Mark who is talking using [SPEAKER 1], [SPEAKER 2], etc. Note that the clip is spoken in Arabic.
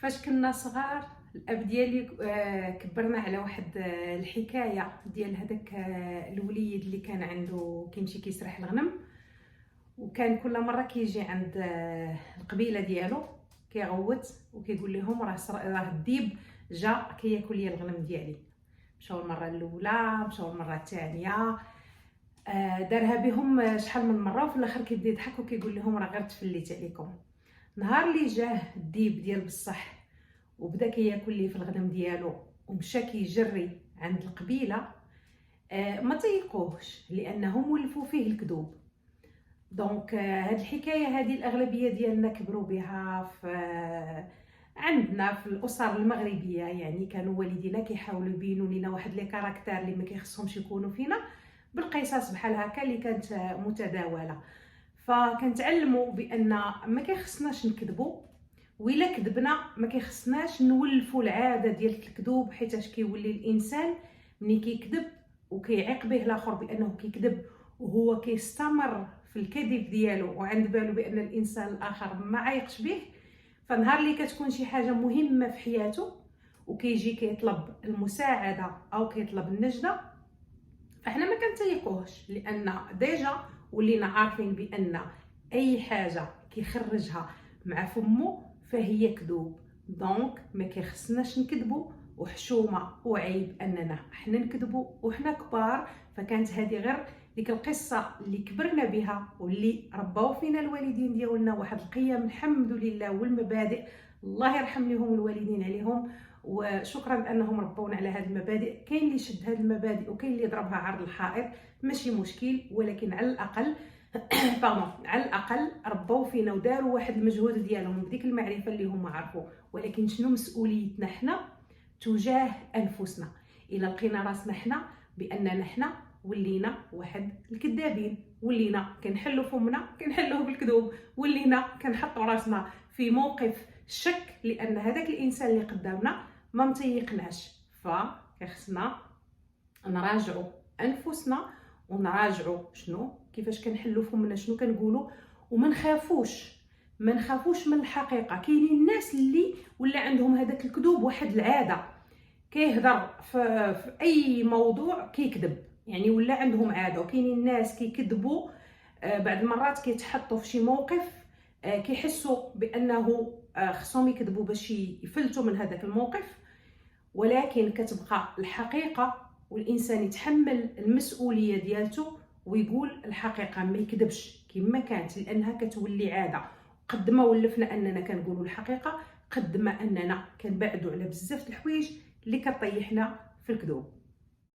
[SPEAKER 1] فاش كنا صغار الاب ديالي كبرنا على واحد الحكايه ديال هذاك الوليد اللي كان عنده كيمشي كيسرح الغنم. وكان كل مره كيجي عند القبيله ديالو كيغوت وكيقول لهم راه الديب جا كياكل لي الغنم ديالي. مشاو المره الاولى، مشاو المره الثانيه، دارها بهم شحال من مره، وفي الاخر كيبدا يضحك وكيقول لهم راه غير تفليت عليكم. نهار اللي جاه الديب ديال بصح وبدا كياكل ليه في الغنم ديالو ومشى كيجري عند القبيله، ما تيقوهش لانهم ولفوا فيه الكذوب. دونك هاد الحكايه هذه الاغلبيه ديالنا كبروا بها في عندنا في الاسر المغربيه، يعني كانوا والدينا كيحاولوا يبينوا لنا واحد لي كاركتير اللي ما كيخصهمش يكونوا فينا بالقصص بحال هكا اللي كانت متداوله. فكنتعلموا بان ما كيخصناش نكذبوا، وإلا كذبنا ما كيخصناش نولفوا العاده ديال الكذوب، حيتاش كيولي الانسان ملي كيكذب وكيعيق به الاخر بانه كيكذب وهو كيستمر في الكذب ديالو وعند بالو بان الانسان الاخر ما عايقش به. فنهار اللي كتكون شي حاجه مهمه في حياته وكيجي كيطلب المساعده او كيطلب النجده، فاحنا ما كنتيقوهش، لان ديجا ولينا عارفين بان اي حاجه كيخرجها مع فمه فهي كذوب. دونك ما كيخصناش نكذبوا، وحشومه وعيب اننا حنا نكذبوا وحنا كبار. فكانت هذه غير ديك القصه اللي كبرنا بها واللي رباو فينا الوالدين ديالنا، واحد القيم الحمد لله والمبادئ الله يرحم لهم الوالدين عليهم، وشكرا انهم ربونا على هذه المبادئ. كاين اللي يشد هذه المبادئ وكاين اللي يضربها عرض الحائط، ماشي مشكل، ولكن على الاقل على الاقل ربوا فينا وداروا واحد المجهود ديالهم بديك المعرفه اللي هما عرفوا. ولكن شنو مسؤوليتنا حنا تجاه انفسنا؟ الى لقينا راسنا حنا باننا حنا ولينا واحد الكذابين، ولينا كنحلوا فمنا كنحلوه بالكذوب، ولينا كنحطوا راسنا في موقف الشك لان هذاك الانسان اللي قدامنا ما متيقناش. فخصنا نراجعوا انفسنا ونراجعوا شنو كيفاش كنحلوا فمنا، شنو كنقولوا، وما نخافوش من الحقيقه. كاينين الناس اللي ولا عندهم هذاك الكذوب واحد العاده، كيهضر في اي موضوع كيكذب، يعني ولا عندهم عاده. وكاينين الناس كيكذبوا بعض المرات كيتحطوا في شي موقف كيحسوا بانه خصهم يكذبوا باش يفلتوا من هذاك الموقف، ولكن كتبقى الحقيقه والانسان يتحمل المسؤوليه ديالته ويقول الحقيقه، ما يكذبش كما كانت، لانها كتولي عاده. قد ما ولفنا اننا كنقولوا الحقيقه، قد ما اننا كنبعدوا على بزاف د الحوايج اللي كطيحنا في الكذوب.